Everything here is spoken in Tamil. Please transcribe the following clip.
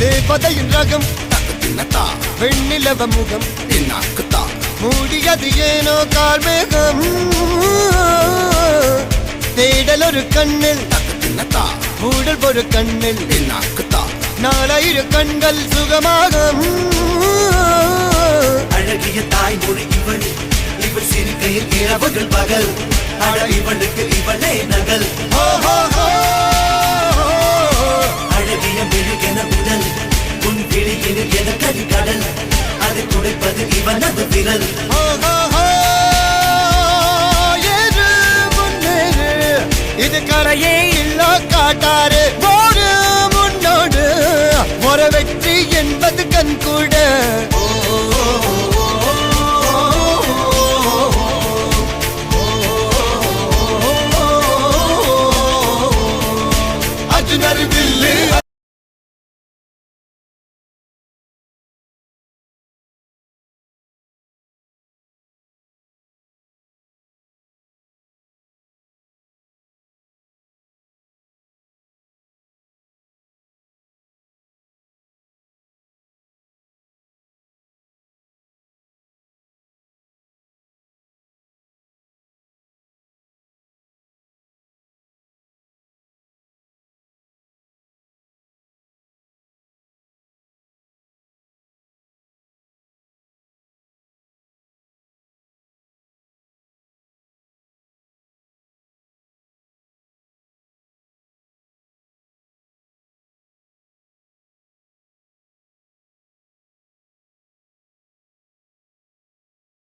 தேவதையின் ரகம் வெண்ணிலவ முகம் மூடியது ஏனோ கார்மேகம் தேடல் ஒரு கண்ணில் மூடல் ஒரு கண்ணில் நாலாயிரு கண்கள் சுகமாக அழகிய தாய்மொழி இவள் இவள் சிரிக்கையில் இரவுகள் பகல் அழ இவளுக்கு இவளே நகல்.